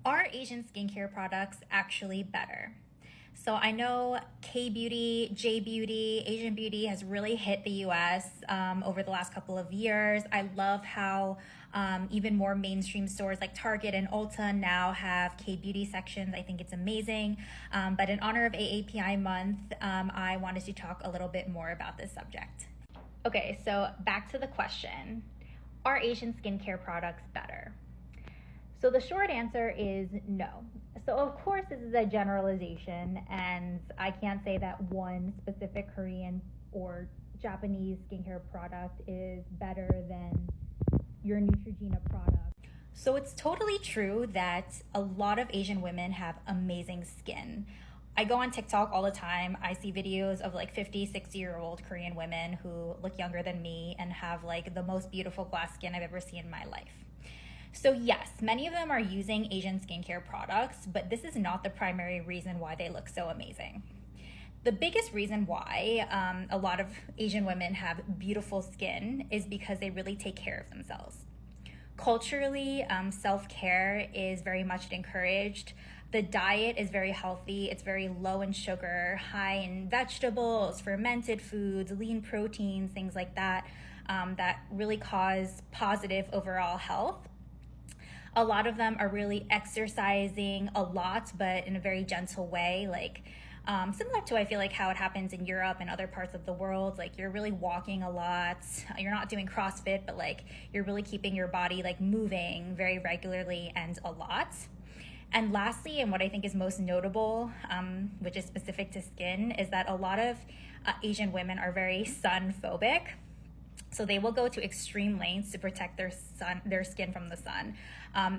Are Asian skincare products actually better? So I know K Beauty, J Beauty, Asian Beauty has really hit the US over the last couple of years. I love how even more mainstream stores like Target and Ulta now have K Beauty sections. I think it's amazing. But in honor of AAPI month, I wanted to talk a little bit more about this subject. Okay, so back to the question. Are Asian skincare products better? So the short answer is no. So of course this is a generalization and I can't say that one specific Korean or Japanese skincare product is better than your Neutrogena product. So it's totally true that a lot of Asian women have amazing skin. I go on TikTok all the time. I see videos of like 50, 60-year-old Korean women who look younger than me and have like the most beautiful glass skin I've ever seen in my life. So yes, many of them are using Asian skincare products, but this is not the primary reason why they look so amazing. The biggest reason why a lot of Asian women have beautiful skin is because they really take care of themselves. Culturally, self-care is very much encouraged. The diet is very healthy. It's very low in sugar, high in vegetables, fermented foods, lean proteins, things like that, that really cause positive overall health. A lot of them are really exercising a lot, but in a very gentle way, like similar to, I feel like, how it happens in Europe and other parts of the world. Like you're really walking a lot. You're not doing CrossFit, but like you're really keeping your body like moving very regularly and a lot. And lastly, and what I think is most notable, which is specific to skin, is that a lot of Asian women are very sun phobic. So they will go to extreme lengths to protect their skin from the sun.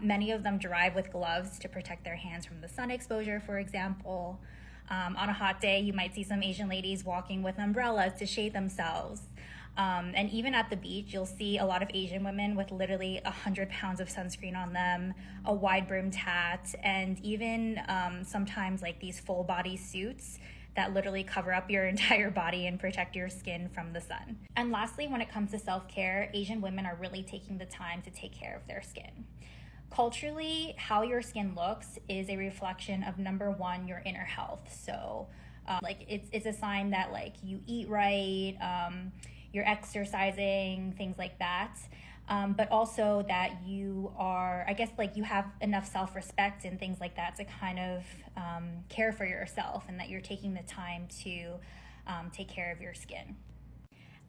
Many of them drive with gloves to protect their hands from the sun exposure, for example. On a hot day, you might see some Asian ladies walking with umbrellas to shade themselves. And even at the beach, you'll see a lot of Asian women with literally 100 pounds of sunscreen on them, a wide brimmed hat, and even sometimes like these full body suits that literally cover up your entire body and protect your skin from the sun. And lastly, when it comes to self-care, Asian women are really taking the time to take care of their skin. Culturally, how your skin looks is a reflection of, number one, your inner health. So like it's a sign that like you eat right, you're exercising, things like that. But also that you are, I guess, like you have enough self-respect and things like that to kind of care for yourself, and that you're taking the time to take care of your skin.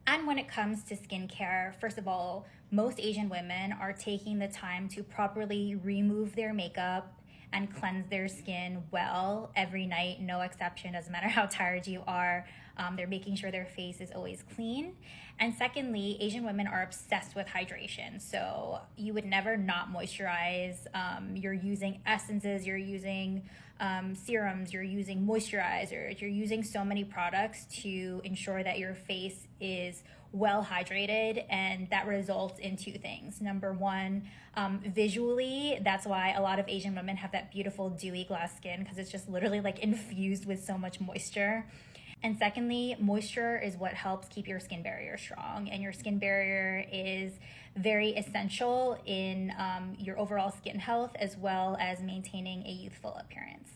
And when it comes to skincare, first of all, most Asian women are taking the time to properly remove their makeup and cleanse their skin well every night, no exception, doesn't matter how tired you are. They're making sure their face is always clean. And secondly, Asian women are obsessed with hydration. So you would never not moisturize. You're using essences, you're using serums, you're using moisturizers, you're using so many products to ensure that your face is well hydrated, and that results in two things. Number one, visually, that's why a lot of Asian women have that beautiful dewy glass skin, because it's just literally like infused with so much moisture. And secondly, moisture is what helps keep your skin barrier strong, and your skin barrier is very essential in your overall skin health, as well as maintaining a youthful appearance.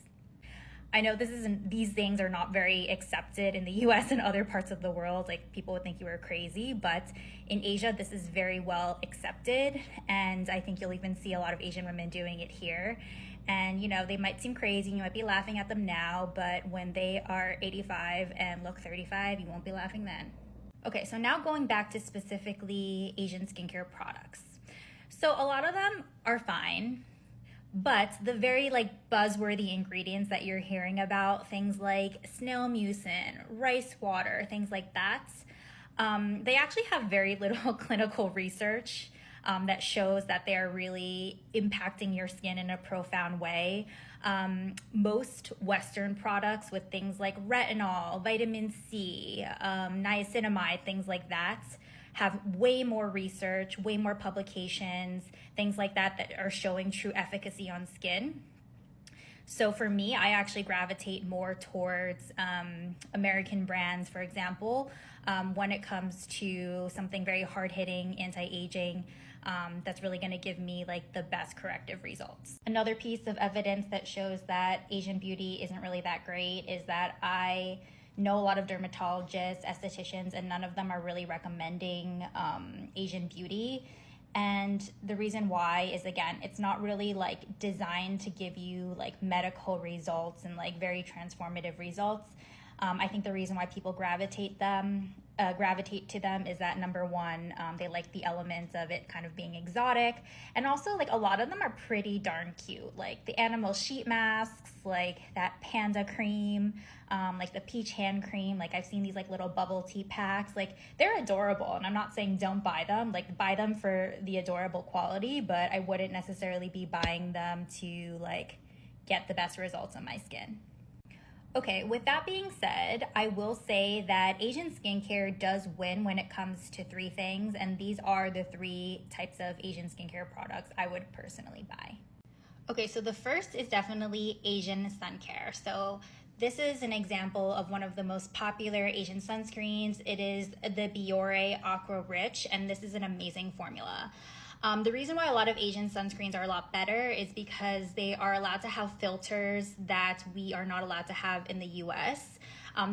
I know these things are not very accepted in the US and other parts of the world. Like people would think you were crazy, but in Asia, this is very well accepted. And I think you'll even see a lot of Asian women doing it here. And, you know, they might seem crazy, you might be laughing at them now, but when they are 85 and look 35, you won't be laughing then. Okay, so now going back to specifically Asian skincare products. So a lot of them are fine. But the very like buzzworthy ingredients that you're hearing about, things like snail mucin, rice water, things like that, they actually have very little clinical research that shows that they're really impacting your skin in a profound way. Most Western products with things like retinol, vitamin C, niacinamide, things like that, have way more research, way more publications, things like that that are showing true efficacy on skin. So for me, I actually gravitate more towards American brands, for example, when it comes to something very hard-hitting, anti-aging. that's really going to give me like the best corrective results. Another piece of evidence that shows that Asian beauty isn't really that great is that I know a lot of dermatologists, estheticians, and none of them are really recommending Asian beauty. And the reason why is, again, it's not really like designed to give you like medical results and like very transformative results. I think the reason why people gravitate to them is that number one, they like the elements of it kind of being exotic, and also like a lot of them are pretty darn cute, like the animal sheet masks, like that panda cream, like the peach hand cream. Like I've seen these like little bubble tea packs, like they're adorable, and I'm not saying don't buy them, like buy them for the adorable quality, but I wouldn't necessarily be buying them to like get the best results on my skin. Okay, with that being said, I will say that Asian skincare does win when it comes to three things, and these are the three types of Asian skincare products I would personally buy. Okay, so the first is definitely Asian sun care. So this is an example of one of the most popular Asian sunscreens. It is the Biore Aqua Rich, and this is an amazing formula. The reason why a lot of Asian sunscreens are a lot better is because they are allowed to have filters that we are not allowed to have in the US,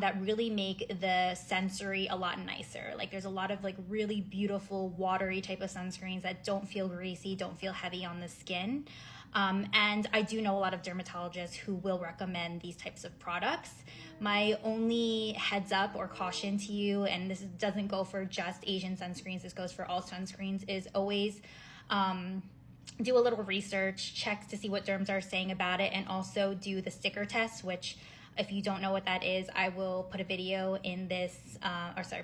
that really make the sensory a lot nicer. Like there's a lot of like really beautiful watery type of sunscreens that don't feel greasy, don't feel heavy on the skin. And I do know a lot of dermatologists who will recommend these types of products. My only heads up or caution to you, and this doesn't go for just Asian sunscreens, this goes for all sunscreens, is always do a little research, check to see what derms are saying about it, and also do the sticker test, which if you don't know what that is, I will put a video in this,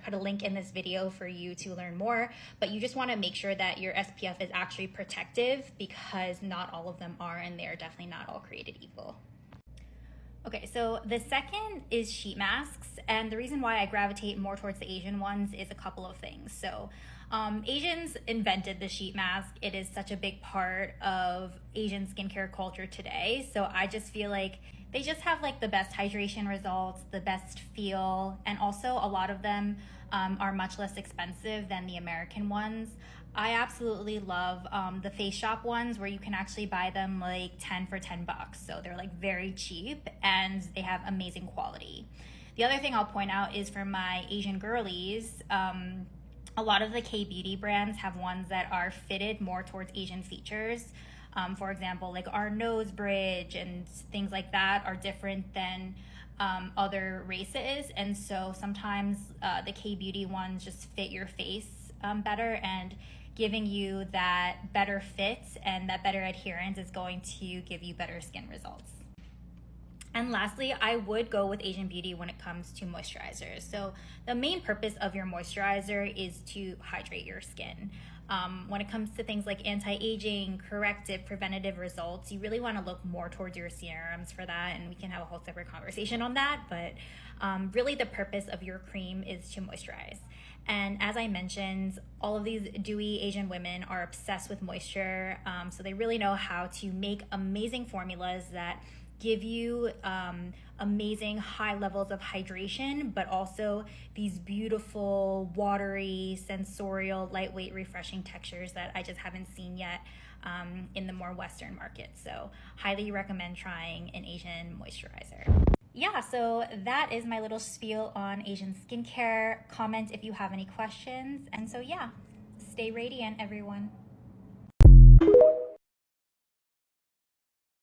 put a link in this video for you to learn more. But you just want to make sure that your SPF is actually protective, because not all of them are, and they're definitely not all created equal. Okay, so the second is sheet masks, and the reason why I gravitate more towards the Asian ones is a couple of things. So Asians invented the sheet mask. It is such a big part of Asian skincare culture today. So I just feel like they just have like the best hydration results, the best feel, and also a lot of them are much less expensive than the American ones. I absolutely love the Face Shop ones, where you can actually buy them like 10 for $10. So they're like very cheap and they have amazing quality. The other thing I'll point out is for my Asian girlies, a lot of the K-beauty brands have ones that are fitted more towards Asian features. For example, like our nose bridge and things like that are different than other races. And so sometimes the K-beauty ones just fit your face better, and giving you that better fit and that better adherence is going to give you better skin results. And lastly, I would go with Asian beauty when it comes to moisturizers. So the main purpose of your moisturizer is to hydrate your skin. When it comes to things like anti-aging, corrective, preventative results, you really want to look more towards your serums for that, and we can have a whole separate conversation on that. But really the purpose of your cream is to moisturize. And as I mentioned, all of these dewy Asian women are obsessed with moisture, so they really know how to make amazing formulas that give you amazing high levels of hydration, but also these beautiful, watery, sensorial, lightweight, refreshing textures that I just haven't seen yet in the more Western markets. So highly recommend trying an Asian moisturizer. Yeah, so that is my little spiel on Asian skincare. Comment if you have any questions. And so yeah, stay radiant, everyone.